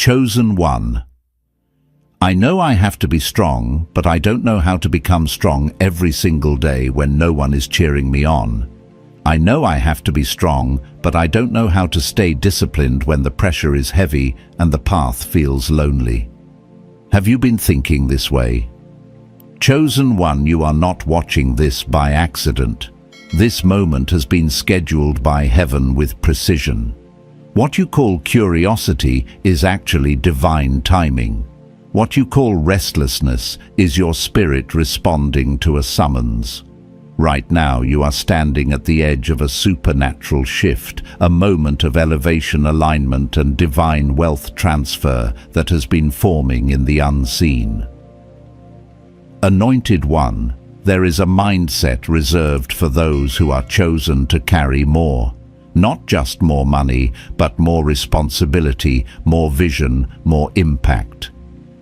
Chosen one. I know I have to be strong, but I don't know how to become strong every single day when no one is cheering me on. I know I have to be strong, but I don't know how to stay disciplined when the pressure is heavy and the path feels lonely. Have you been thinking this way? Chosen one, you are not watching this by accident. This moment has been scheduled by heaven with precision. What you call curiosity is actually divine timing. What you call restlessness is your spirit responding to a summons. Right now you are standing at the edge of a supernatural shift, a moment of elevation, alignment and divine wealth transfer that has been forming in the unseen. Anointed one, there is a mindset reserved for those who are chosen to carry more. Not just more money, but more responsibility, more vision, more impact.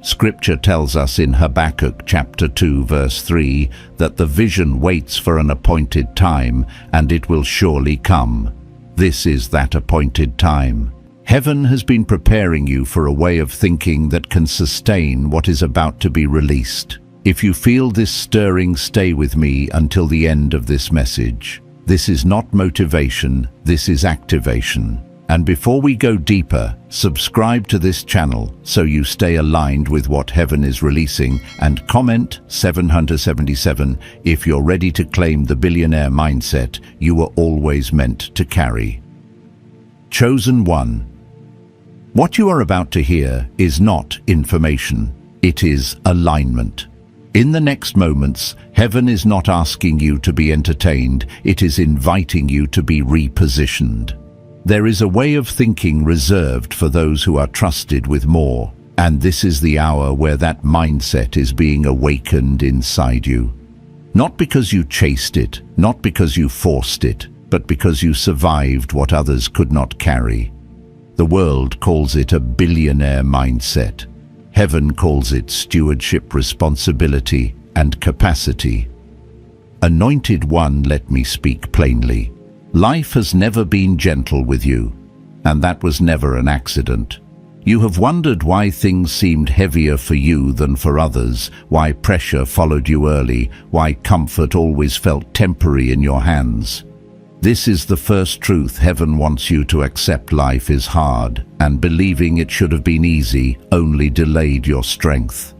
Scripture tells us in Habakkuk chapter 2 verse 3 that the vision waits for an appointed time and it will surely come. This is that appointed time. Heaven has been preparing you for a way of thinking that can sustain what is about to be released. If you feel this stirring, stay with me until the end of this message. This is not motivation, this is activation. And before we go deeper, subscribe to this channel so you stay aligned with what heaven is releasing, and comment 777 if you're ready to claim the billionaire mindset you were always meant to carry. Chosen one. What you are about to hear is not information, it is alignment. In the next moments, heaven is not asking you to be entertained, it is inviting you to be repositioned. There is a way of thinking reserved for those who are trusted with more, and this is the hour where that mindset is being awakened inside you. Not because you chased it, not because you forced it, but because you survived what others could not carry. The world calls it a billionaire mindset. Heaven calls it stewardship, responsibility, and capacity. Anointed one, let me speak plainly. Life has never been gentle with you, and that was never an accident. You have wondered why things seemed heavier for you than for others, why pressure followed you early, why comfort always felt temporary in your hands. This is the first truth heaven wants you to accept. Life is hard, and believing it should have been easy only delayed your strength.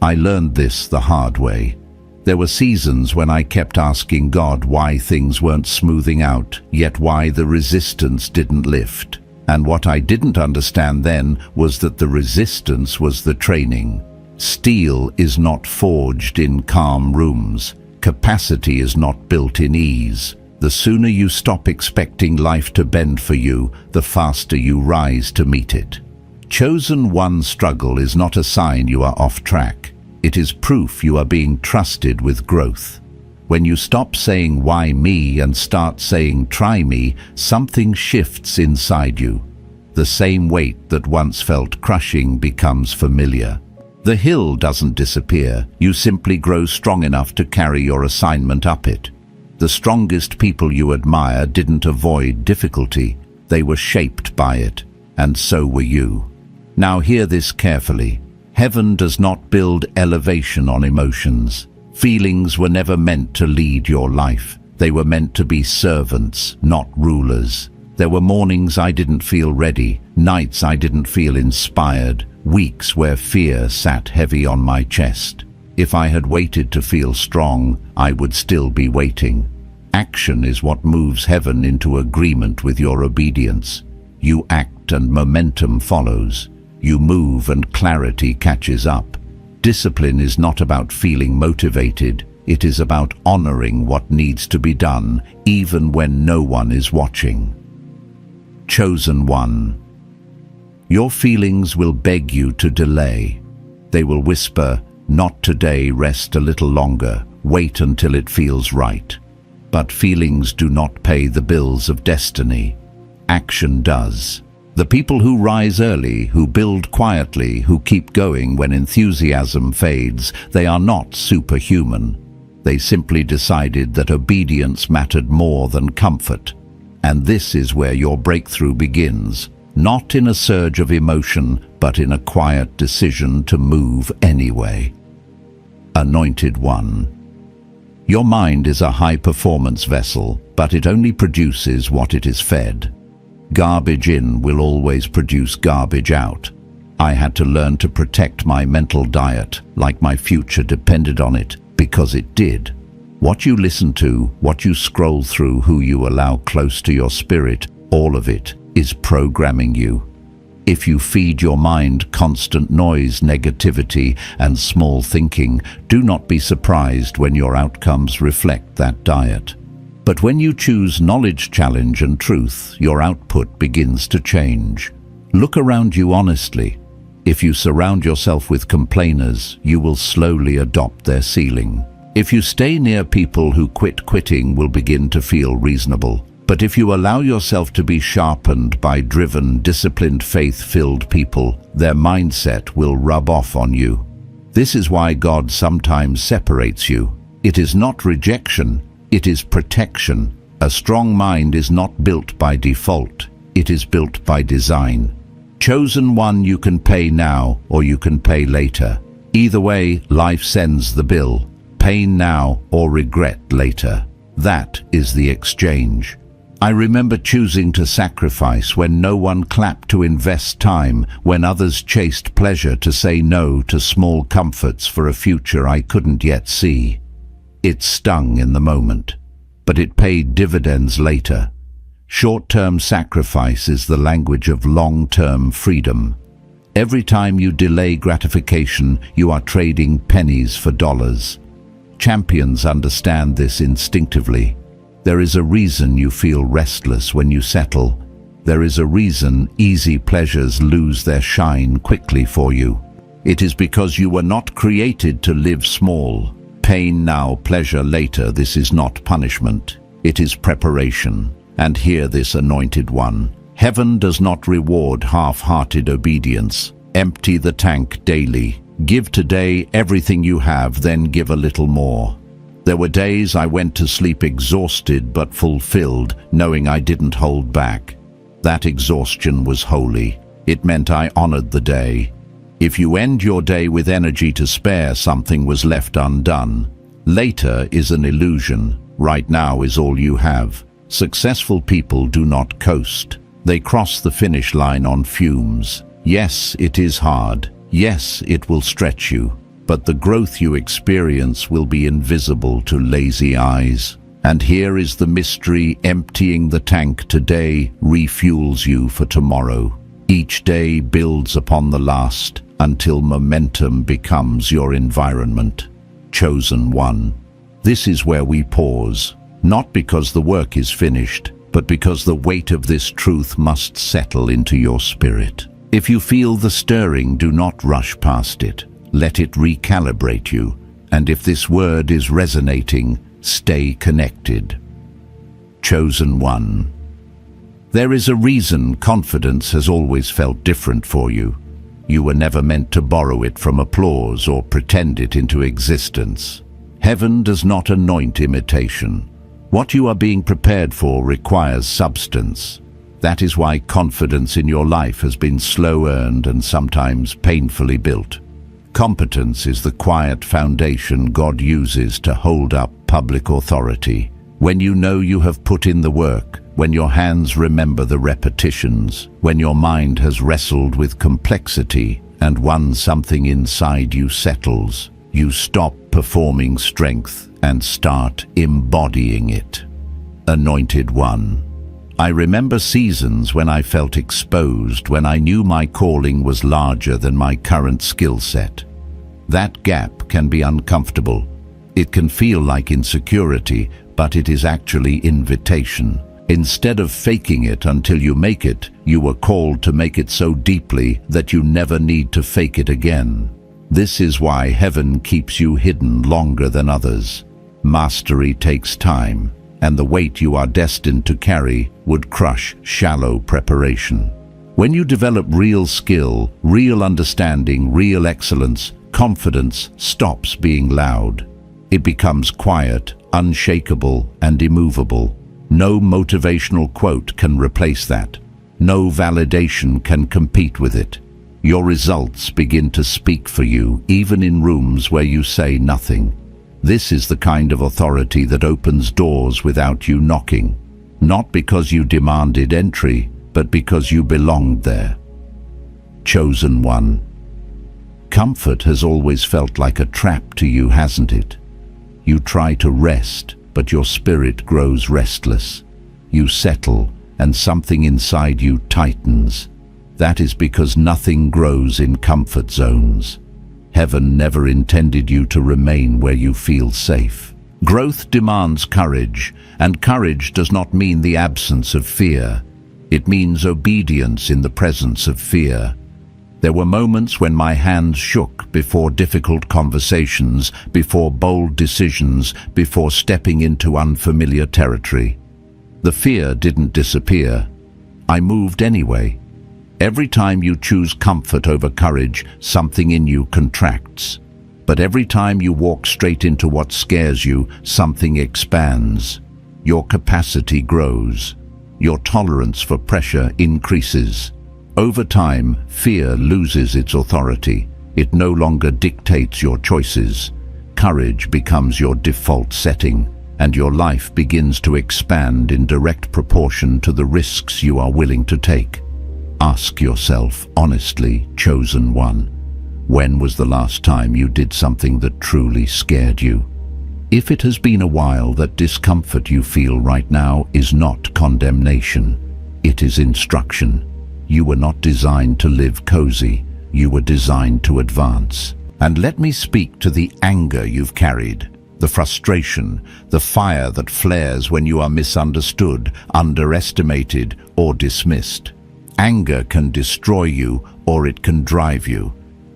I learned this the hard way. There were seasons when I kept asking God why things weren't smoothing out, yet why the resistance didn't lift. And what I didn't understand then was that the resistance was the training. Steel is not forged in calm rooms. Capacity is not built in ease. The sooner you stop expecting life to bend for you, the faster you rise to meet it. Chosen one struggle is not a sign you are off track. It is proof you are being trusted with growth. When you stop saying why me and start saying try me, something shifts inside you. The same weight that once felt crushing becomes familiar. The hill doesn't disappear, you simply grow strong enough to carry your assignment up it. The strongest people you admire didn't avoid difficulty, they were shaped by it, and so were you. Now hear this carefully. Heaven does not build elevation on emotions. Feelings were never meant to lead your life. They were meant to be servants, not rulers. There were mornings I didn't feel ready, nights I didn't feel inspired, weeks where fear sat heavy on my chest. If I had waited to feel strong, I would still be waiting. Action is what moves heaven into agreement with your obedience. You act and momentum follows. You move and clarity catches up. Discipline is not about feeling motivated. It is about honoring what needs to be done, even when no one is watching. Chosen one. Your feelings will beg you to delay. They will whisper, "Not today, rest a little longer, wait until it feels right." But feelings do not pay the bills of destiny. Action does. The people who rise early, who build quietly, who keep going when enthusiasm fades, they are not superhuman. They simply decided that obedience mattered more than comfort. And this is where your breakthrough begins. not in a surge of emotion, but in a quiet decision to move anyway. Anointed One. Your mind is a high-performance vessel, but it only produces what it is fed. Garbage in will always produce garbage out. I had to learn to protect my mental diet, like my future depended on it, because it did. What you listen to, what you scroll through, who you allow close to your spirit, all of it is programming you. If you feed your mind constant noise, negativity, and small thinking, do not be surprised when your outcomes reflect that diet. But when you choose knowledge, challenge, and truth, your output begins to change. Look around you honestly. If you surround yourself with complainers, you will slowly adopt their ceiling. If you stay near people who quitting will begin to feel reasonable. But if you allow yourself to be sharpened by driven, disciplined, faith-filled people, their mindset will rub off on you. This is why God sometimes separates you. It is not rejection, it is protection. A strong mind is not built by default, it is built by design. Chosen One, you can pay now or you can pay later. Either way, life sends the bill. Pain now or regret later. That is the exchange. I remember choosing to sacrifice when no one clapped, to invest time when others chased pleasure, to say no to small comforts for a future I couldn't yet see. It stung in the moment, but it paid dividends later. Short-term sacrifice is the language of long-term freedom. Every time you delay gratification, you are trading pennies for dollars. Champions understand this instinctively. There is a reason you feel restless when you settle. There is a reason easy pleasures lose their shine quickly for you. It is because you were not created to live small. Pain now, pleasure later. This is not punishment. It is preparation. And hear this, Anointed One. Heaven does not reward half-hearted obedience. Empty the tank daily. Give today everything you have, then give a little more. There were days I went to sleep exhausted but fulfilled, knowing I didn't hold back. That exhaustion was holy. It meant I honored the day. If you end your day with energy to spare, something was left undone. Later is an illusion. Right now is all you have. Successful people do not coast. They cross the finish line on fumes. Yes, it is hard. Yes, it will stretch you. But the growth you experience will be invisible to lazy eyes. And here is the mystery: emptying the tank today refuels you for tomorrow. Each day builds upon the last until momentum becomes your environment. Chosen One. This is where we pause, not because the work is finished, but because the weight of this truth must settle into your spirit. If you feel the stirring, do not rush past it. Let it recalibrate you. And if this word is resonating, stay connected. Chosen One. There is a reason confidence has always felt different for you. You were never meant to borrow it from applause or pretend it into existence. Heaven does not anoint imitation. What you are being prepared for requires substance. That is why confidence in your life has been slow-earned and sometimes painfully built. Competence is the quiet foundation God uses to hold up public authority. When you know you have put in the work, when your hands remember the repetitions, when your mind has wrestled with complexity and one something inside you settles, you stop performing strength and start embodying it. Anointed One. I remember seasons when I felt exposed, when I knew my calling was larger than my current skill set. That gap can be uncomfortable. It can feel like insecurity, but it is actually invitation. Instead of faking it until you make it, you were called to make it so deeply that you never need to fake it again. This is why heaven keeps you hidden longer than others. Mastery takes time, and the weight you are destined to carry would crush shallow preparation. When you develop real skill, real understanding, real excellence, confidence stops being loud. It becomes quiet, unshakable, and immovable. No motivational quote can replace that. No validation can compete with it. Your results begin to speak for you, even in rooms where you say nothing. This is the kind of authority that opens doors without you knocking. Not because you demanded entry, but because you belonged there. Chosen one. Comfort has always felt like a trap to you, hasn't it? You try to rest, but your spirit grows restless. You settle, and something inside you tightens. That is because nothing grows in comfort zones. Heaven never intended you to remain where you feel safe. Growth demands courage, and courage does not mean the absence of fear. It means obedience in the presence of fear. There were moments when my hands shook before difficult conversations, before bold decisions, before stepping into unfamiliar territory. The fear didn't disappear. I moved anyway. Every time you choose comfort over courage, something in you contracts. But every time you walk straight into what scares you, something expands. Your capacity grows. Your tolerance for pressure increases. Over time, fear loses its authority. It no longer dictates your choices. Courage becomes your default setting, and your life begins to expand in direct proportion to the risks you are willing to take. Ask yourself honestly, chosen one, when was the last time you did something that truly scared you? If it has been a while, that discomfort you feel right now is not condemnation. It is instruction. You were not designed to live cozy. You were designed to advance. And let me speak to the anger you've carried, the frustration, the fire that flares when you are misunderstood, underestimated, or dismissed. Anger can destroy you, or it can drive you.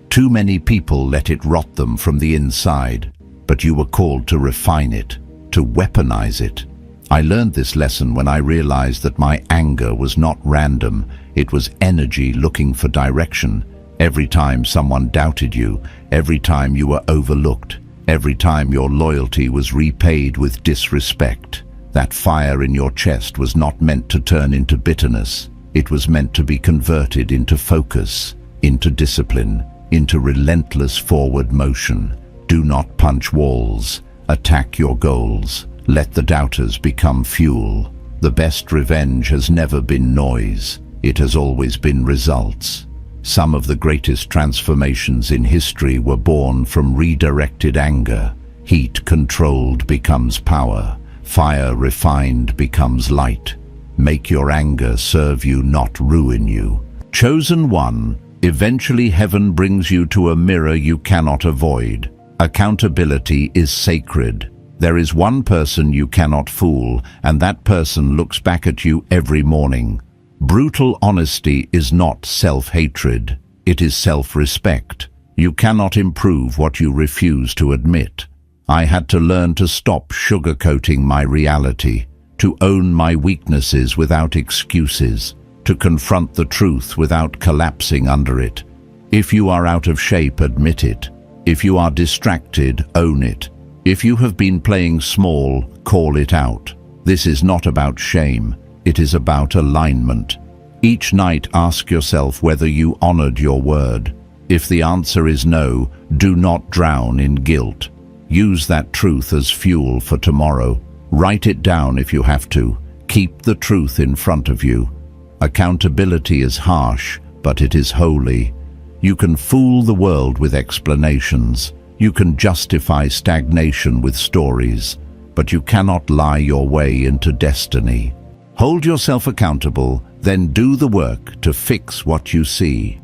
Too many people let it rot them from the inside, but you were called to refine it, to weaponize it. I learned this lesson when I realized that my anger was not random. It was energy looking for direction. Every time someone doubted you, every time you were overlooked, every time your loyalty was repaid with disrespect, that fire in your chest was not meant to turn into bitterness. It was meant to be converted into focus, into discipline, into relentless forward motion. Do not punch walls. Attack your goals. Let the doubters become fuel. The best revenge has never been noise. It has always been results. Some of the greatest transformations in history were born from redirected anger. Heat controlled becomes power. Fire refined becomes light. Make your anger serve you, not ruin you. Chosen one, eventually heaven brings you to a mirror you cannot avoid. Accountability is sacred. There is one person you cannot fool, and that person looks back at you every morning. Brutal honesty is not self-hatred. It is self-respect. You cannot improve what you refuse to admit. I had to learn to stop sugarcoating my reality, to own my weaknesses without excuses, to confront the truth without collapsing under it. If you are out of shape, admit it. If you are distracted, own it. If you have been playing small, call it out. This is not about shame. It is about alignment. Each night ask yourself whether you honored your word. If the answer is no, do not drown in guilt. Use that truth as fuel for tomorrow. Write it down if you have to. Keep the truth in front of you. Accountability is harsh, but it is holy. You can fool the world with explanations. You can justify stagnation with stories, but you cannot lie your way into destiny. Hold yourself accountable, then do the work to fix what you see.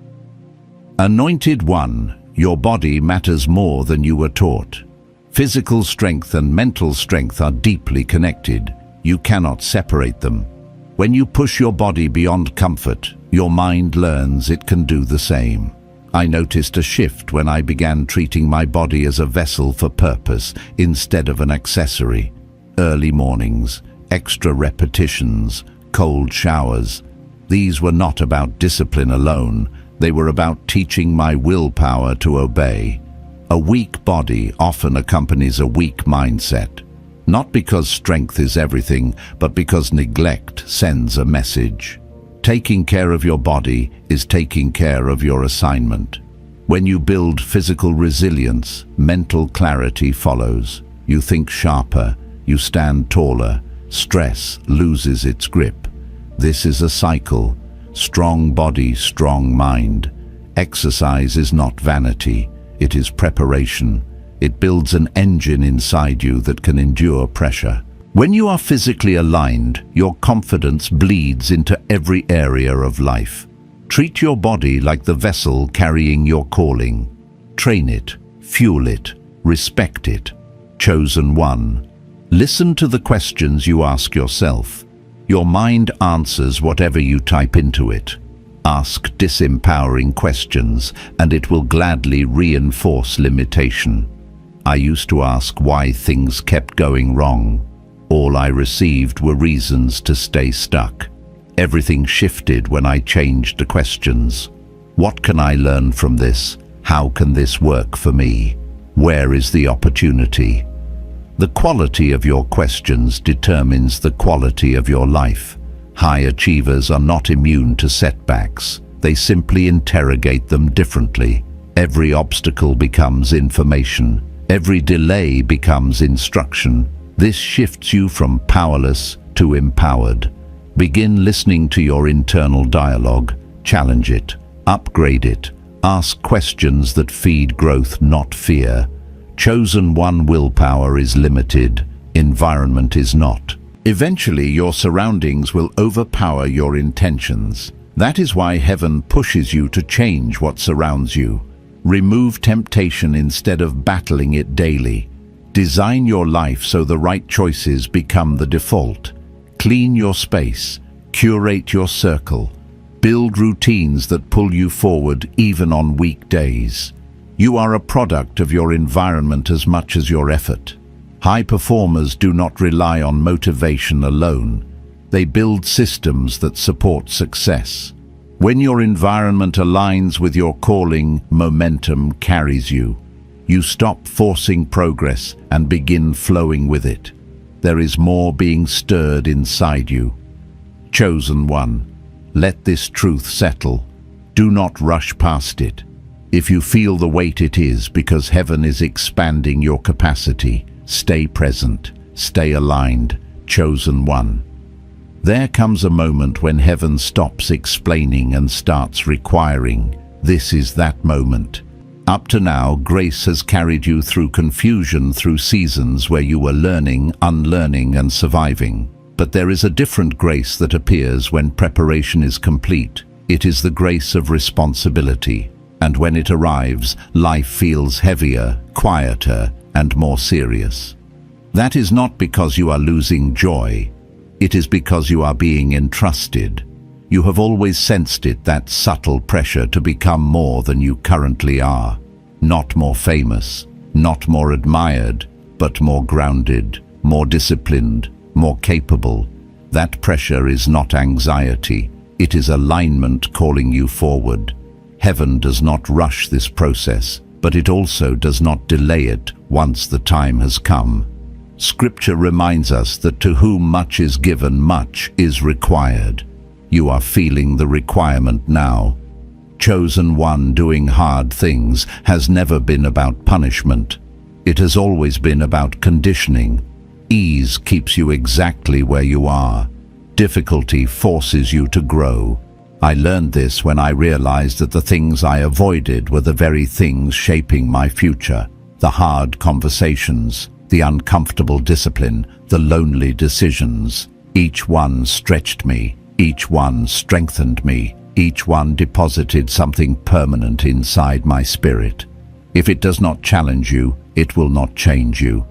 Anointed one, your body matters more than you were taught. Physical strength and mental strength are deeply connected. You cannot separate them. When you push your body beyond comfort, your mind learns it can do the same. I noticed a shift when I began treating my body as a vessel for purpose instead of an accessory. Early mornings, extra repetitions, cold showers. These were not about discipline alone. They were about teaching my willpower to obey. A weak body often accompanies a weak mindset. Not because strength is everything, but because neglect sends a message. Taking care of your body is taking care of your assignment. When you build physical resilience, mental clarity follows. You think sharper, you stand taller, stress loses its grip. This is a cycle. Strong body, strong mind. Exercise is not vanity, it is preparation. It builds an engine inside you that can endure pressure. When you are physically aligned, your confidence bleeds into every area of life. Treat your body like the vessel carrying your calling. Train it, fuel it, respect it. Chosen one. Listen to the questions you ask yourself. Your mind answers whatever you type into it. Ask disempowering questions, and it will gladly reinforce limitation. I used to ask why things kept going wrong. All I received were reasons to stay stuck. Everything shifted when I changed the questions. What can I learn from this? How can this work for me? Where is the opportunity? The quality of your questions determines the quality of your life. High achievers are not immune to setbacks. They simply interrogate them differently. Every obstacle becomes information. Every delay becomes instruction. This shifts you from powerless to empowered. Begin listening to your internal dialogue. Challenge it. Upgrade it. Ask questions that feed growth, not fear. Chosen one willpower is limited. Environment is not. Eventually, your surroundings will overpower your intentions. That is why heaven pushes you to change what surrounds you. Remove temptation instead of battling it daily. Design your life so the right choices become the default. Clean your space. Curate your circle. Build routines that pull you forward even on weak days. You are a product of your environment as much as your effort. High performers do not rely on motivation alone. They build systems that support success. When your environment aligns with your calling, momentum carries you. You stop forcing progress and begin flowing with it. There is more being stirred inside you. Chosen one. Let this truth settle. Do not rush past it. If you feel the weight, it is because heaven is expanding your capacity. Stay present. Stay aligned. Chosen one. There comes a moment when heaven stops explaining and starts requiring. This is that moment. Up to now, grace has carried you through confusion, through seasons where you were learning, unlearning, and surviving. But there is a different grace that appears when preparation is complete. It is the grace of responsibility. And when it arrives, life feels heavier, quieter, and more serious. That is not because you are losing joy. It is because you are being entrusted. You have always sensed it, that subtle pressure to become more than you currently are. Not more famous, not more admired, but more grounded, more disciplined, more capable. That pressure is not anxiety. It is alignment calling you forward. Heaven does not rush this process, but it also does not delay it once the time has come. Scripture reminds us that to whom much is given, much is required. You are feeling the requirement now. Chosen one, doing hard things has never been about punishment. It has always been about conditioning. Ease keeps you exactly where you are. Difficulty forces you to grow. I learned this when I realized that the things I avoided were the very things shaping my future. The hard conversations, the uncomfortable discipline, the lonely decisions. Each one stretched me. Each one strengthened me. Each one deposited something permanent inside my spirit. If it does not challenge you, it will not change you.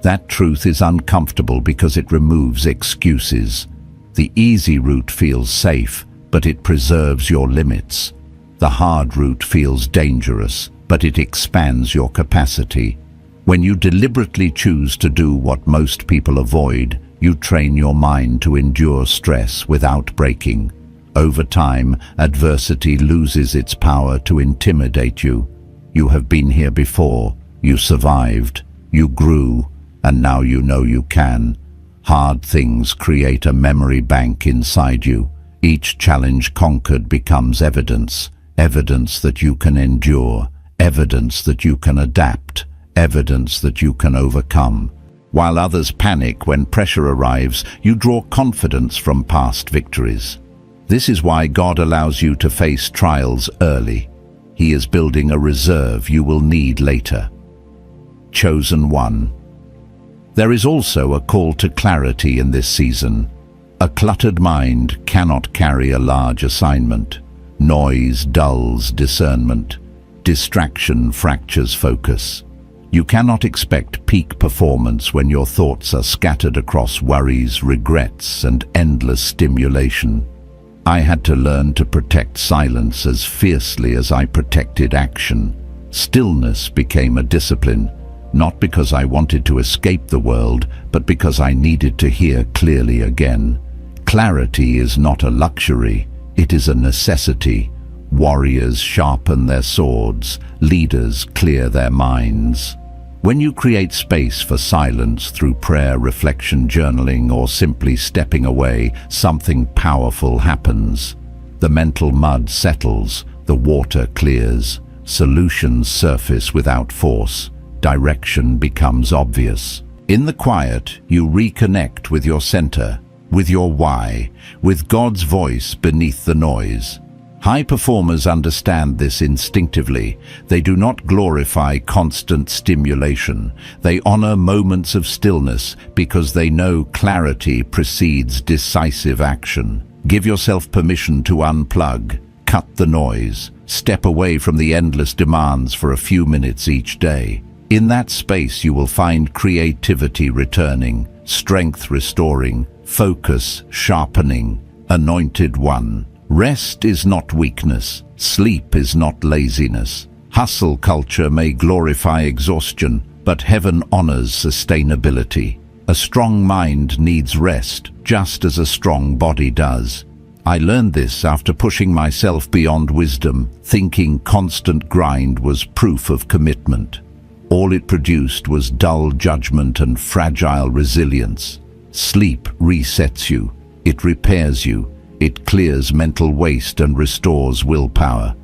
That truth is uncomfortable because it removes excuses. The easy route feels safe, but it preserves your limits. The hard route feels dangerous, but it expands your capacity. When you deliberately choose to do what most people avoid, you train your mind to endure stress without breaking. Over time, adversity loses its power to intimidate you. You have been here before. You survived. You grew. And now you know you can. Hard things create a memory bank inside you. Each challenge conquered becomes evidence, evidence that you can endure, evidence that you can adapt, evidence that you can overcome. While others panic when pressure arrives, you draw confidence from past victories. This is why God allows you to face trials early. He is building a reserve you will need later. Chosen one. There is also a call to clarity in this season. A cluttered mind cannot carry a large assignment. Noise dulls discernment. Distraction fractures focus. You cannot expect peak performance when your thoughts are scattered across worries, regrets, and endless stimulation. I had to learn to protect silence as fiercely as I protected action. Stillness became a discipline, not because I wanted to escape the world, but because I needed to hear clearly again. Clarity is not a luxury, it is a necessity. Warriors sharpen their swords, leaders clear their minds. When you create space for silence through prayer, reflection, journaling, or simply stepping away, something powerful happens. The mental mud settles, the water clears, solutions surface without force, direction becomes obvious. In the quiet, you reconnect with your center, with your why, with God's voice beneath the noise. High performers understand this instinctively. They do not glorify constant stimulation. They honor moments of stillness because they know clarity precedes decisive action. Give yourself permission to unplug, cut the noise, step away from the endless demands for a few minutes each day. In that space you will find creativity returning, strength restoring, focus sharpening. Anointed one. Rest is not weakness. Sleep is not laziness. Hustle culture may glorify exhaustion, but heaven honors sustainability. A strong mind needs rest, just as a strong body does. I learned this after pushing myself beyond wisdom, thinking constant grind was proof of commitment. All it produced was dull judgment and fragile resilience. Sleep resets you. It repairs you. It clears mental waste and restores willpower.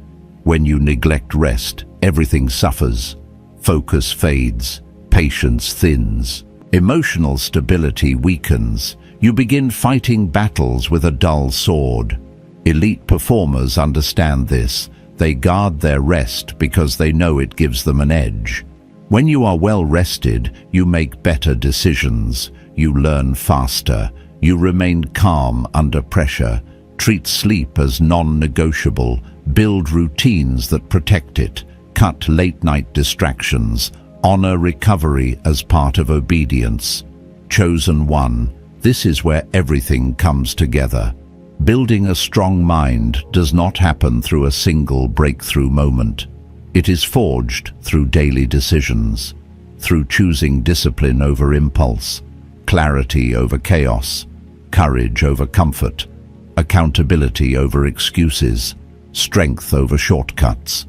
When you neglect rest, everything suffers. Focus fades. Patience thins. Emotional stability weakens. You begin fighting battles with a dull sword. Elite performers understand this. They guard their rest because they know it gives them an edge. When you are well rested, you make better decisions. You learn faster. You remain calm under pressure. Treat sleep as non-negotiable. Build routines that protect it. Cut late-night distractions. Honor recovery as part of obedience. Chosen one. This is where everything comes together. Building a strong mind does not happen through a single breakthrough moment. It is forged through daily decisions, through choosing discipline over impulse, clarity over chaos, courage over comfort, accountability over excuses, strength over shortcuts.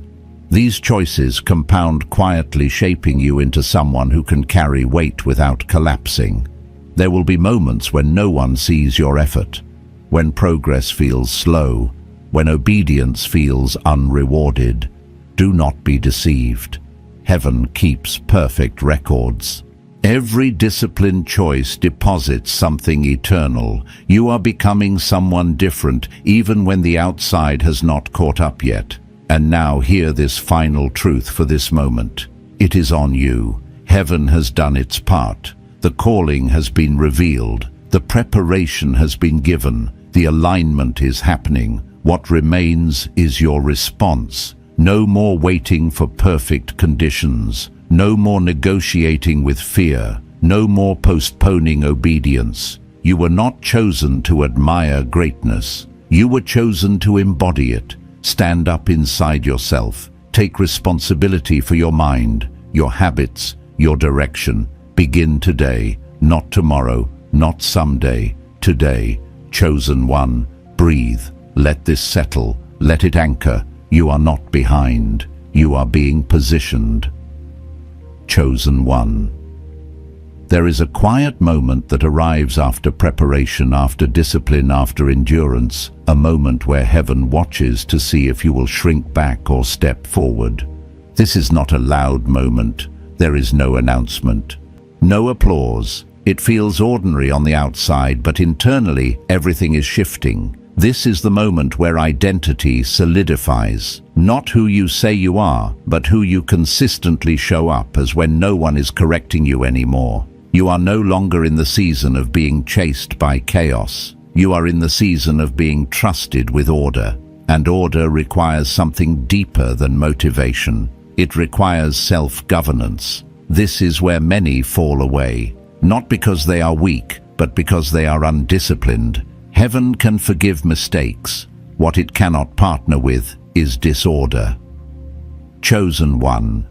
These choices compound quietly, shaping you into someone who can carry weight without collapsing. There will be moments when no one sees your effort, when progress feels slow, when obedience feels unrewarded. Do not be deceived. Heaven keeps perfect records. Every disciplined choice deposits something eternal. You are becoming someone different, even when the outside has not caught up yet. And now hear this final truth for this moment. It is on you. Heaven has done its part. The calling has been revealed. The preparation has been given. The alignment is happening. What remains is your response. No more waiting for perfect conditions. No more negotiating with fear. No more postponing obedience. You were not chosen to admire greatness. You were chosen to embody it. Stand up inside yourself. Take responsibility for your mind, your habits, your direction. Begin today, not tomorrow, not someday. Today. Chosen one. Breathe. Let this settle. Let it anchor. You are not behind. You are being positioned. Chosen one. There is a quiet moment that arrives after preparation, after discipline, after endurance, a moment where heaven watches to see if you will shrink back or step forward. This is not a loud moment. There is no announcement, no applause. It feels ordinary on the outside, but internally everything is shifting. This is the moment where identity solidifies. Not who you say you are, but who you consistently show up as when no one is correcting you anymore. You are no longer in the season of being chased by chaos. You are in the season of being trusted with order. And order requires something deeper than motivation. It requires self-governance. This is where many fall away. Not because they are weak, but because they are undisciplined. Heaven can forgive mistakes. What it cannot partner with is disorder. Chosen one.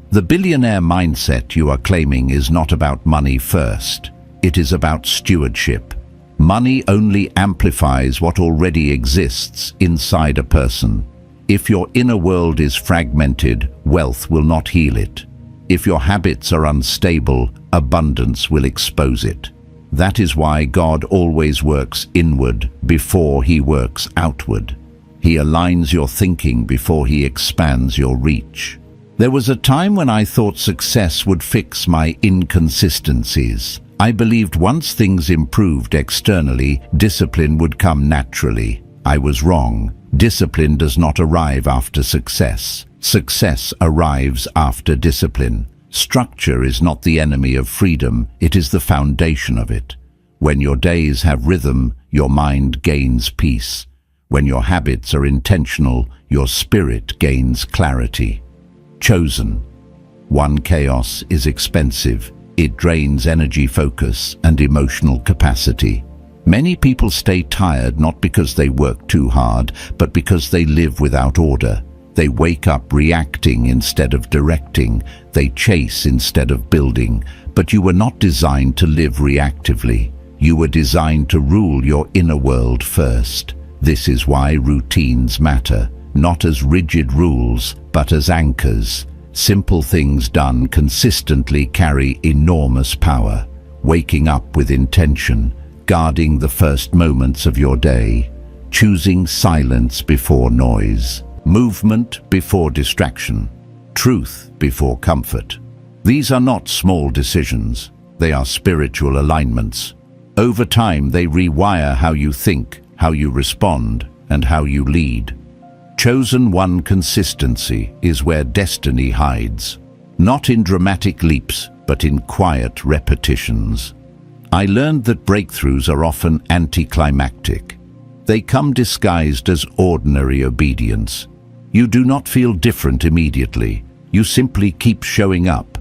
The billionaire mindset you are claiming is not about money first. It is about stewardship. Money only amplifies what already exists inside a person. If your inner world is fragmented, wealth will not heal it. If your habits are unstable, abundance will expose it. That is why God always works inward before he works outward. He aligns your thinking before he expands your reach. There was a time when I thought success would fix my inconsistencies. I believed once things improved externally, discipline would come naturally. I was wrong. Discipline does not arrive after success. Success arrives after discipline. Structure is not the enemy of freedom, it is the foundation of it. When your days have rhythm, your mind gains peace. When your habits are intentional, your spirit gains clarity. Chosen. One, chaos is expensive. It drains energy, focus, and emotional capacity. Many people stay tired not because they work too hard, but because they live without order. They wake up reacting instead of directing. They chase instead of building. But you were not designed to live reactively. You were designed to rule your inner world first. This is why routines matter, not as rigid rules, but as anchors. Simple things done consistently carry enormous power. Waking up with intention, guarding the first moments of your day, choosing silence before noise. Movement before distraction, truth before comfort. These are not small decisions, they are spiritual alignments. Over time they rewire how you think, how you respond, and how you lead. Chosen one consistency is where destiny hides, not in dramatic leaps, but in quiet repetitions. I learned that breakthroughs are often anticlimactic. They come disguised as ordinary obedience. You do not feel different immediately. You simply keep showing up.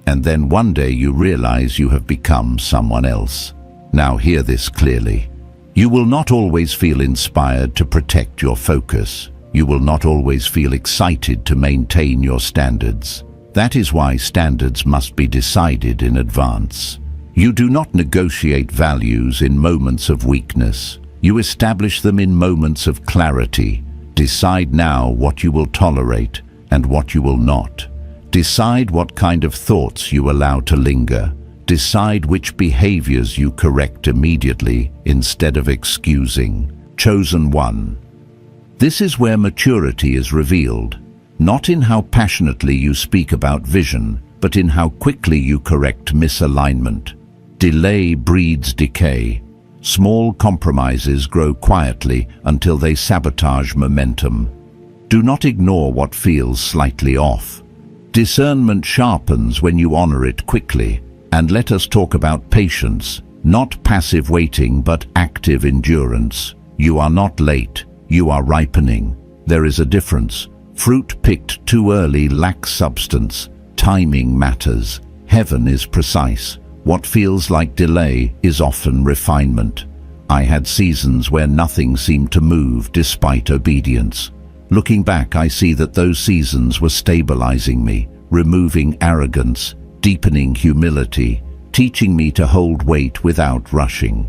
And then one day you realize you have become someone else. Now hear this clearly. You will not always feel inspired to protect your focus. You will not always feel excited to maintain your standards. That is why standards must be decided in advance. You do not negotiate values in moments of weakness. You establish them in moments of clarity. Decide now what you will tolerate and what you will not. Decide what kind of thoughts you allow to linger. Decide which behaviors you correct immediately instead of excusing. Chosen one. This is where maturity is revealed, not in how passionately you speak about vision, but in how quickly you correct misalignment. Delay breeds decay. Small compromises grow quietly until they sabotage momentum. Do not ignore what feels slightly off. Discernment sharpens when you honor it quickly. And let us talk about patience, not passive waiting but active endurance. You are not late, you are ripening. There is a difference. Fruit picked too early lacks substance. Timing matters. Heaven is precise. What feels like delay is often refinement. I had seasons where nothing seemed to move despite obedience. Looking back, I see that those seasons were stabilizing me, removing arrogance, deepening humility, teaching me to hold weight without rushing.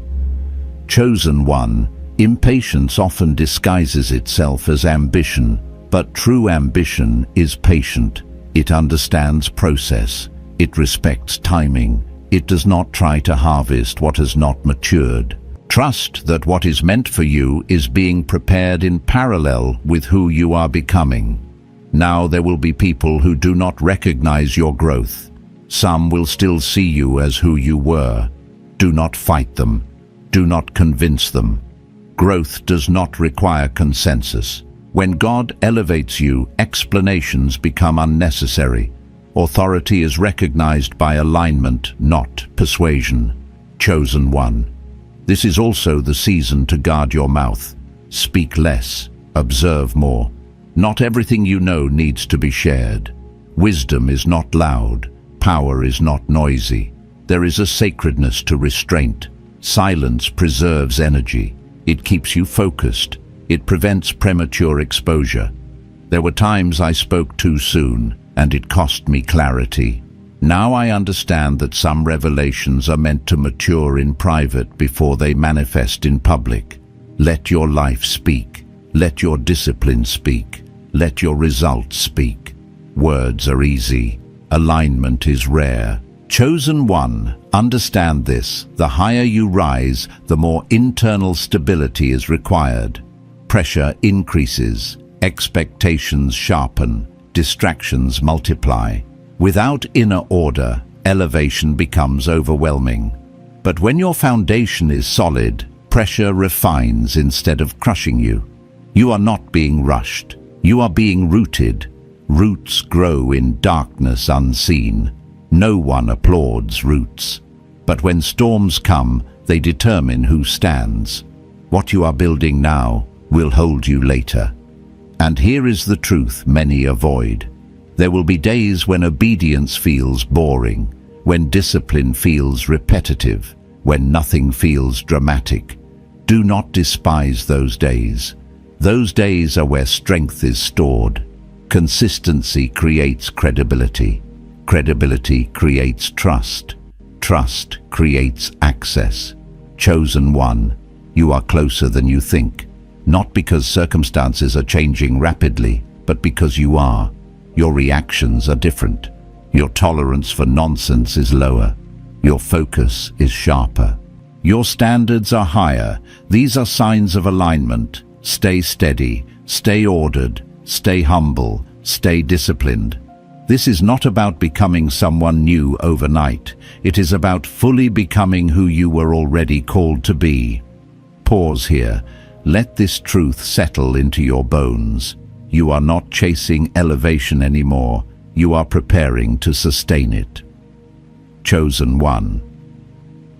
Chosen one, impatience often disguises itself as ambition, but true ambition is patient. It understands process. It respects timing. It does not try to harvest what has not matured. Trust that what is meant for you is being prepared in parallel with who you are becoming. Now there will be people who do not recognize your growth. Some will still see you as who you were. Do not fight them. Do not convince them. Growth does not require consensus. When God elevates you, explanations become unnecessary. Authority is recognized by alignment, not persuasion. Chosen one. This is also the season to guard your mouth. Speak less, observe more. Not everything you know needs to be shared. Wisdom is not loud. Power is not noisy. There is a sacredness to restraint. Silence preserves energy. It keeps you focused. It prevents premature exposure. There were times I spoke too soon, and it cost me clarity. Now I understand that some revelations are meant to mature in private before they manifest in public. Let your life speak. Let your discipline speak. Let your results speak. Words are easy. Alignment is rare. Chosen one, understand this. The higher you rise, the more internal stability is required. Pressure increases. Expectations sharpen. Distractions multiply. Without inner order, elevation becomes overwhelming. But when your foundation is solid, pressure refines instead of crushing you. You are not being rushed. You are being rooted. Roots grow in darkness unseen. No one applauds roots. But when storms come, they determine who stands. What you are building now will hold you later. And here is the truth many avoid. There will be days when obedience feels boring, when discipline feels repetitive, when nothing feels dramatic. Do not despise those days. Those days are where strength is stored. Consistency creates credibility. Credibility creates trust. Trust creates access. Chosen one, you are closer than you think. Not because circumstances are changing rapidly, but because you are. Your reactions are different. Your tolerance for nonsense is lower. Your focus is sharper. Your standards are higher. These are signs of alignment. Stay steady, stay ordered, stay humble, stay disciplined. This is not about becoming someone new overnight. It is about fully becoming who you were already called to be. Pause here. Let this truth settle into your bones. You are not chasing elevation anymore. You are preparing to sustain it. Chosen one.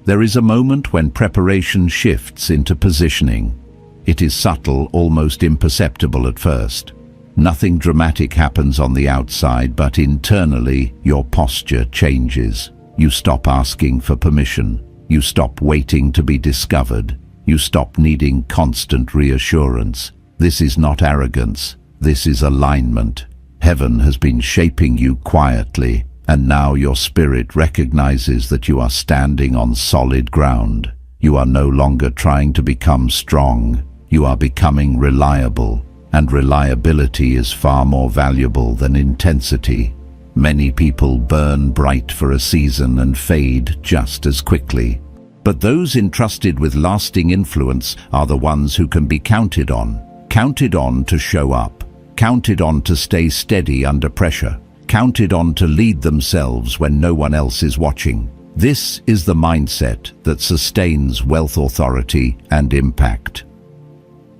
There is a moment when preparation shifts into positioning. It is subtle, almost imperceptible at first. Nothing dramatic happens on the outside, but internally your posture changes. You stop asking for permission. You stop waiting to be discovered. You stop needing constant reassurance. This is not arrogance. This is alignment. Heaven has been shaping you quietly, and now your spirit recognizes that you are standing on solid ground. You are no longer trying to become strong. You are becoming reliable, and reliability is far more valuable than intensity. Many people burn bright for a season and fade just as quickly. But those entrusted with lasting influence are the ones who can be counted on to show up, counted on to stay steady under pressure, counted on to lead themselves when no one else is watching. This is the mindset that sustains wealth, authority, and impact.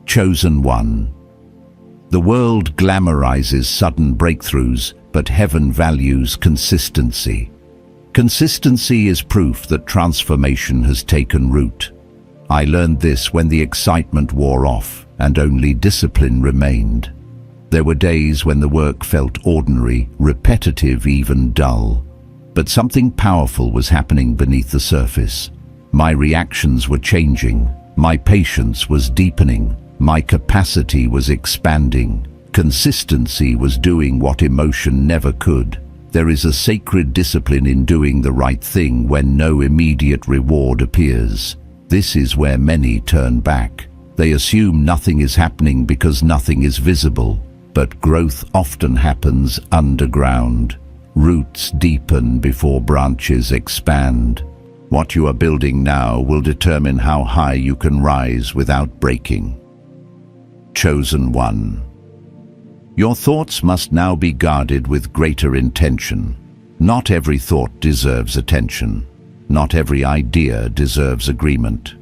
Chosen one. The world glamorizes sudden breakthroughs, but heaven values consistency. Consistency is proof that transformation has taken root. I learned this when the excitement wore off and only discipline remained. There were days when the work felt ordinary, repetitive, even dull. But something powerful was happening beneath the surface. My reactions were changing. My patience was deepening. My capacity was expanding. Consistency was doing what emotion never could. There is a sacred discipline in doing the right thing when no immediate reward appears. This is where many turn back. They assume nothing is happening because nothing is visible. But growth often happens underground. Roots deepen before branches expand. What you are building now will determine how high you can rise without breaking. Chosen one. Your thoughts must now be guarded with greater intention. Not every thought deserves attention. Not every idea deserves agreement.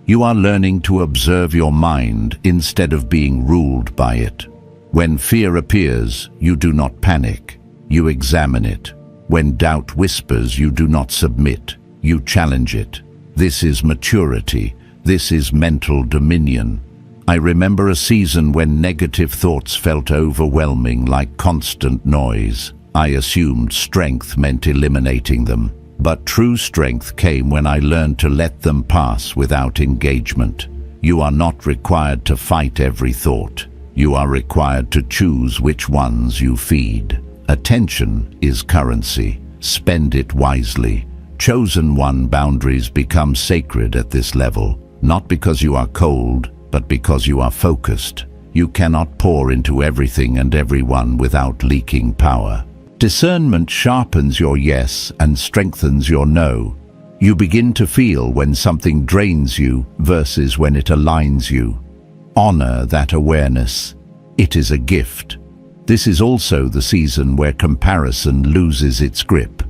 You are learning to observe your mind instead of being ruled by it. When fear appears, you do not panic. You examine it. When doubt whispers, you do not submit. You challenge it. This is maturity. This is mental dominion. I remember a season when negative thoughts felt overwhelming, like constant noise. I assumed strength meant eliminating them. But true strength came when I learned to let them pass without engagement. You are not required to fight every thought. You are required to choose which ones you feed. Attention is currency. Spend it wisely. Chosen one boundaries become sacred at this level, not because you are cold, but because you are focused. You cannot pour into everything and everyone without leaking power. Discernment sharpens your yes and strengthens your no. You begin to feel when something drains you versus when it aligns you. Honor that awareness. It is a gift. This is also the season where comparison loses its grip.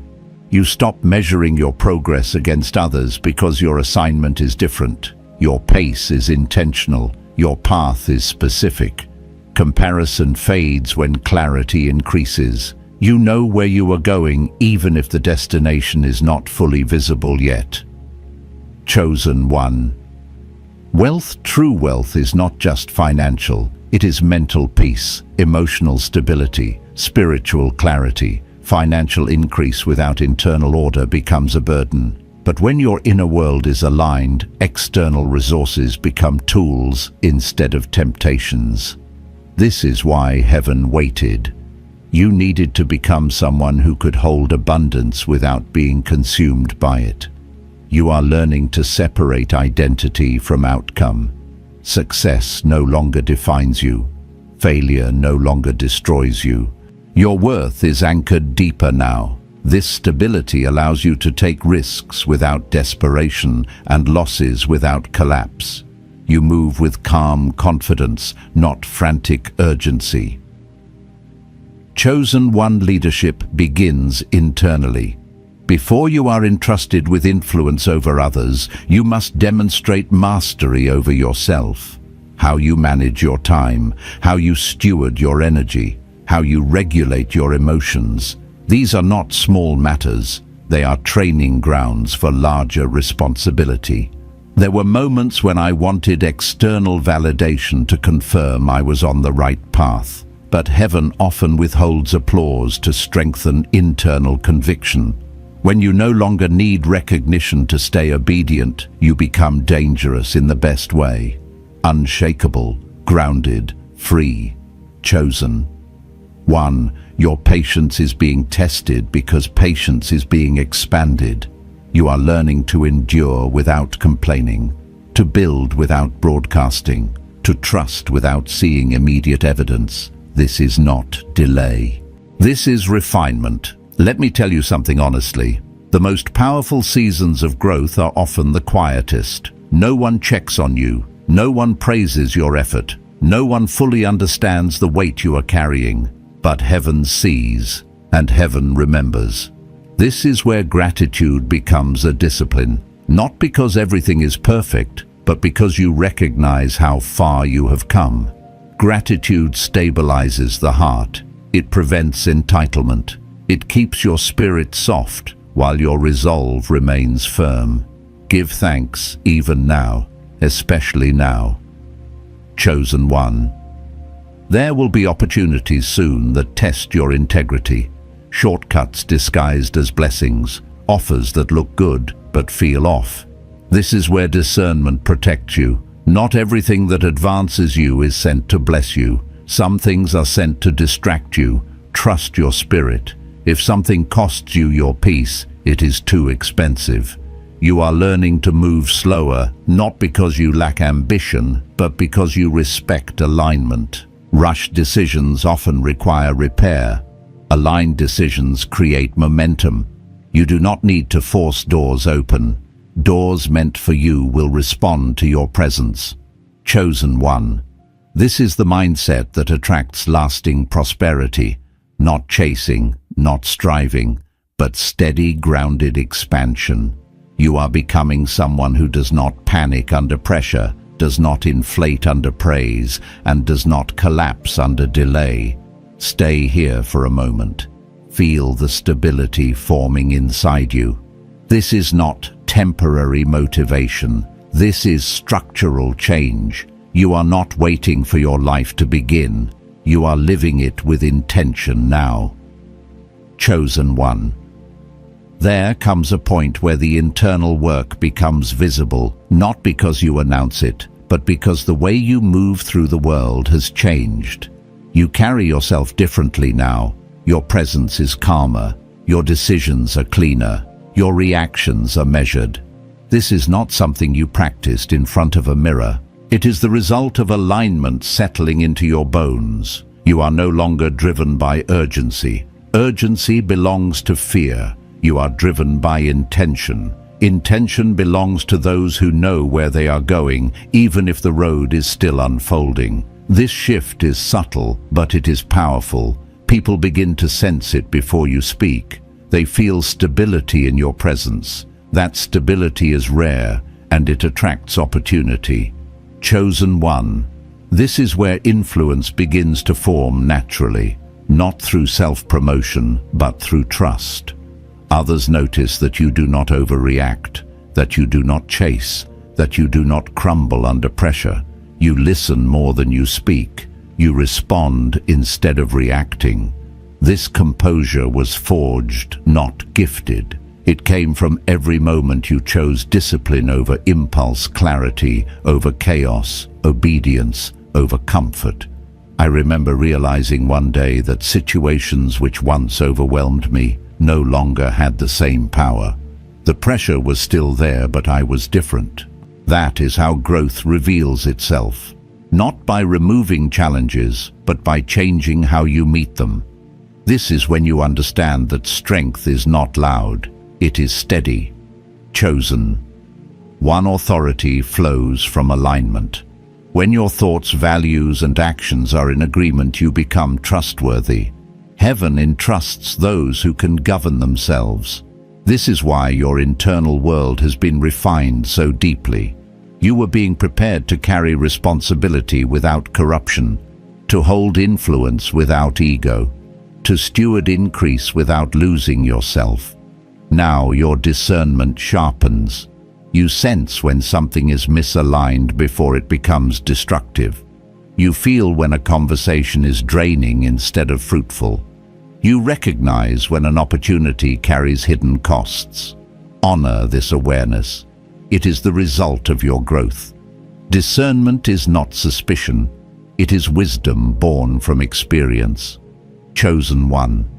You stop measuring your progress against others because your assignment is different. Your pace is intentional. Your path is specific. Comparison fades when clarity increases. You know where you are going even if the destination is not fully visible yet. Chosen one. Wealth, true wealth, is not just financial. It is mental peace, emotional stability, spiritual clarity. Financial increase without internal order becomes a burden. But when your inner world is aligned, external resources become tools instead of temptations. This is why heaven waited. You needed to become someone who could hold abundance without being consumed by it. You are learning to separate identity from outcome. Success no longer defines you. Failure no longer destroys you. Your worth is anchored deeper now. This stability allows you to take risks without desperation and losses without collapse. You move with calm confidence, not frantic urgency. Chosen one leadership begins internally. Before you are entrusted with influence over others, you must demonstrate mastery over yourself. How you manage your time, how you steward your energy, how you regulate your emotions. These are not small matters. They are training grounds for larger responsibility. There were moments when I wanted external validation to confirm I was on the right path. But heaven often withholds applause to strengthen internal conviction. When you no longer need recognition to stay obedient, you become dangerous in the best way. Unshakable, grounded, free, chosen. 1. Your patience is being tested because patience is being expanded. You are learning to endure without complaining, to build without broadcasting, to trust without seeing immediate evidence. This is not delay. This is refinement. Let me tell you something honestly. The most powerful seasons of growth are often the quietest. No one checks on you. No one praises your effort. No one fully understands the weight you are carrying. But heaven sees, and heaven remembers. This is where gratitude becomes a discipline, not because everything is perfect, but because you recognize how far you have come. Gratitude stabilizes the heart. It prevents entitlement. It keeps your spirit soft, while your resolve remains firm. Give thanks even now, especially now. Chosen one. There will be opportunities soon that test your integrity. Shortcuts disguised as blessings, offers that look good but feel off. This is where discernment protects you. Not everything that advances you is sent to bless you. Some things are sent to distract you. Trust your spirit. If something costs you your peace, it is too expensive. You are learning to move slower, not because you lack ambition, but because you respect alignment. Rushed decisions often require repair. Aligned decisions create momentum. You do not need to force doors open. Doors meant for you will respond to your presence. Chosen one. This is the mindset that attracts lasting prosperity. Not chasing, not striving, but steady, grounded expansion. You are becoming someone who does not panic under pressure, does not inflate under praise, and does not collapse under delay. Stay here for a moment. Feel the stability forming inside you. This is not temporary motivation. This is structural change. You are not waiting for your life to begin. You are living it with intention now. Chosen one. There comes a point where the internal work becomes visible, not because you announce it, but because the way you move through the world has changed. You carry yourself differently now. Your presence is calmer. Your decisions are cleaner. Your reactions are measured. This is not something you practiced in front of a mirror. It is the result of alignment settling into your bones. You are no longer driven by urgency. Urgency belongs to fear. You are driven by intention. Intention belongs to those who know where they are going, even if the road is still unfolding. This shift is subtle, but it is powerful. People begin to sense it before you speak. They feel stability in your presence. That stability is rare, and it attracts opportunity. Chosen one. This is where influence begins to form naturally, not through self-promotion, but through trust. Others notice that you do not overreact, that you do not chase, that you do not crumble under pressure. You listen more than you speak. You respond instead of reacting. This composure was forged, not gifted. It came from every moment you chose discipline over impulse, clarity over chaos, obedience over comfort. I remember realizing one day that situations which once overwhelmed me no longer had the same power. The pressure was still there, but I was different. That is how growth reveals itself. Not by removing challenges, but by changing how you meet them. This is when you understand that strength is not loud, it is steady. Chosen. One authority flows from alignment. When your thoughts, values, and actions are in agreement, you become trustworthy. Heaven entrusts those who can govern themselves. This is why your internal world has been refined so deeply. You were being prepared to carry responsibility without corruption, to hold influence without ego, to steward increase without losing yourself. Now your discernment sharpens. You sense when something is misaligned before it becomes destructive. You feel when a conversation is draining instead of fruitful. You recognize when an opportunity carries hidden costs. Honor this awareness. It is the result of your growth. Discernment is not suspicion. It is wisdom born from experience. Chosen one.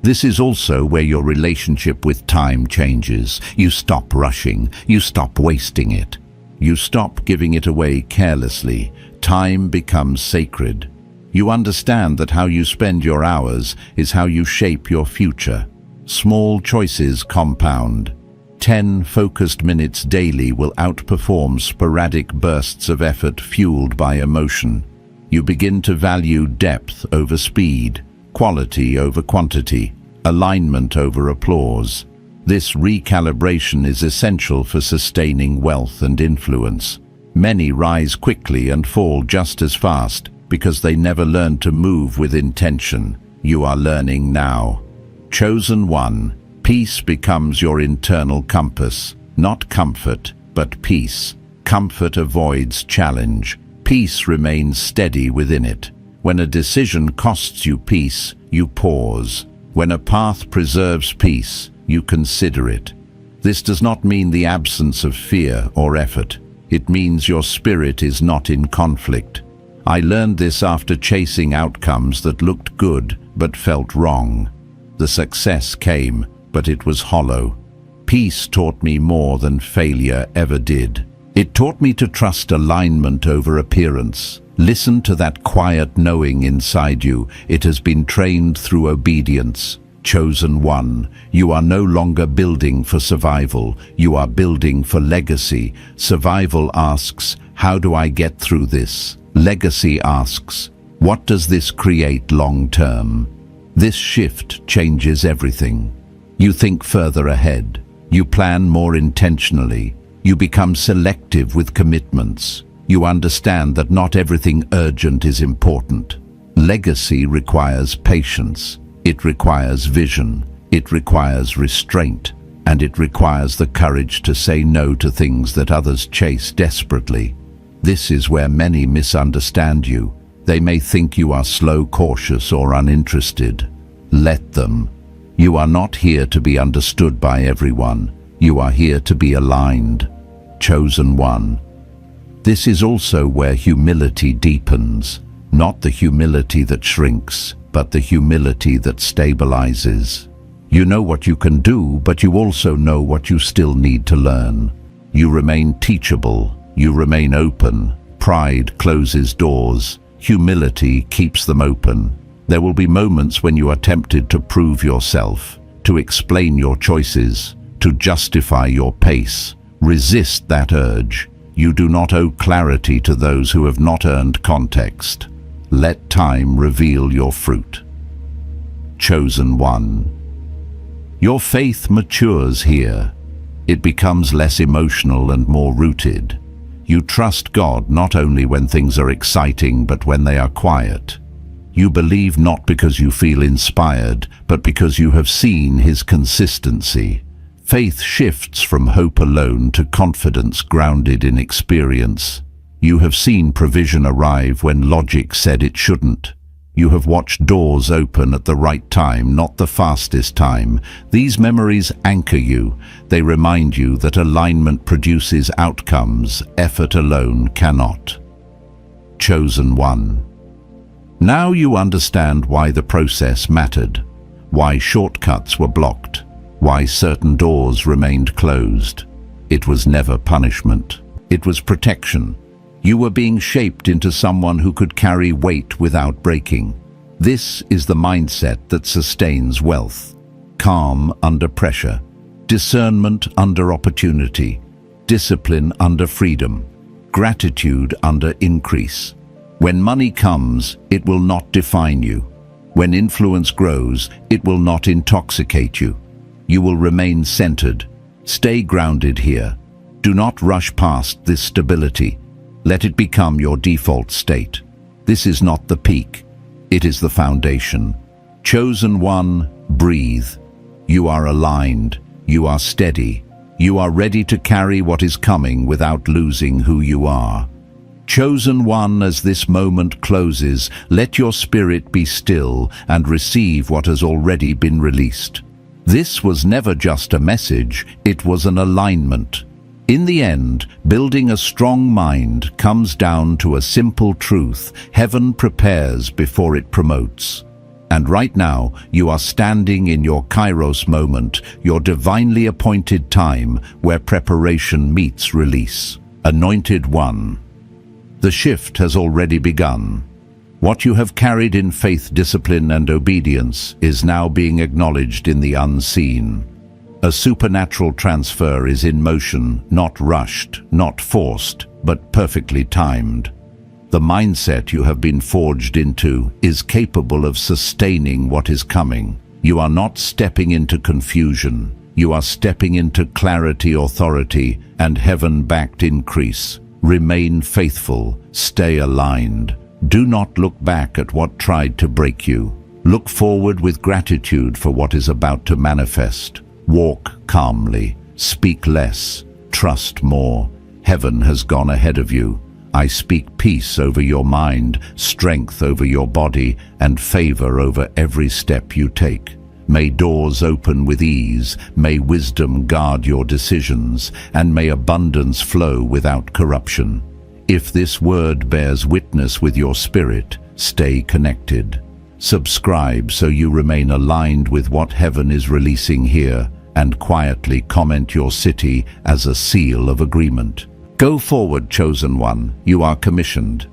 This is also where your relationship with time changes. You stop rushing. You stop wasting it. You stop giving it away carelessly. Time becomes sacred. You understand that how you spend your hours is how you shape your future. Small choices compound. 10 focused minutes daily will outperform sporadic bursts of effort fueled by emotion. You begin to value depth over speed, quality over quantity, alignment over applause. This recalibration is essential for sustaining wealth and influence. Many rise quickly and fall just as fast because they never learned to move with intention. You are learning now. Chosen one. Peace becomes your internal compass. Not comfort, but peace. Comfort avoids challenge. Peace remains steady within it. When a decision costs you peace, you pause. When a path preserves peace, you consider it. This does not mean the absence of fear or effort. It means your spirit is not in conflict. I learned this after chasing outcomes that looked good but felt wrong. The success came, but it was hollow. Peace taught me more than failure ever did. It taught me to trust alignment over appearance. Listen to that quiet knowing inside you. It has been trained through obedience. Chosen one, you are no longer building for survival. You are building for legacy. Survival asks, how do I get through this? Legacy asks, what does this create long term? This shift changes everything. You think further ahead. You plan more intentionally. You become selective with commitments. You understand that not everything urgent is important. Legacy requires patience. It requires vision. It requires restraint. And it requires the courage to say no to things that others chase desperately. This is where many misunderstand you. They may think you are slow, cautious, or uninterested. Let them. You are not here to be understood by everyone. You are here to be aligned. Chosen one. This is also where humility deepens. Not the humility that shrinks, but the humility that stabilizes. You know what you can do, but you also know what you still need to learn. You remain teachable. You remain open. Pride closes doors. Humility keeps them open. There will be moments when you are tempted to prove yourself, to explain your choices, to justify your pace. Resist that urge. You do not owe clarity to those who have not earned context. Let time reveal your fruit. Chosen one. Your faith matures here. It becomes less emotional and more rooted. You trust God not only when things are exciting, but when they are quiet. You believe not because you feel inspired, but because you have seen His consistency. Faith shifts from hope alone to confidence grounded in experience. You have seen provision arrive when logic said it shouldn't. You have watched doors open at the right time, not the fastest time. These memories anchor you. They remind you that alignment produces outcomes effort alone cannot. Chosen one. Now you understand why the process mattered, why shortcuts were blocked, why certain doors remained closed. It was never punishment. It was protection. You were being shaped into someone who could carry weight without breaking. This is the mindset that sustains wealth. Calm under pressure, discernment under opportunity, discipline under freedom, gratitude under increase. When money comes, it will not define you. When influence grows, it will not intoxicate you. You will remain centered. Stay grounded here. Do not rush past this stability. Let it become your default state. This is not the peak. It is the foundation. Chosen one, breathe. You are aligned. You are steady. You are ready to carry what is coming without losing who you are. Chosen one, as this moment closes, let your spirit be still and receive what has already been released. This was never just a message, it was an alignment. In the end, building a strong mind comes down to a simple truth: heaven prepares before it promotes. And right now, you are standing in your Kairos moment, your divinely appointed time where preparation meets release. Anointed one. The shift has already begun. What you have carried in faith, discipline, and obedience is now being acknowledged in the unseen. A supernatural transfer is in motion, not rushed, not forced, but perfectly timed. The mindset you have been forged into is capable of sustaining what is coming. You are not stepping into confusion. You are stepping into clarity, authority, and heaven-backed increase. Remain faithful. Stay aligned. Do not look back at what tried to break you. Look forward with gratitude for what is about to manifest. Walk calmly. Speak less. Trust more. Heaven has gone ahead of you. I speak peace over your mind, strength over your body, and favor over every step you take. May doors open with ease, may wisdom guard your decisions, and may abundance flow without corruption. If this word bears witness with your spirit, stay connected. Subscribe so you remain aligned with what heaven is releasing here, and quietly comment your city as a seal of agreement. Go forward, chosen one. You are commissioned.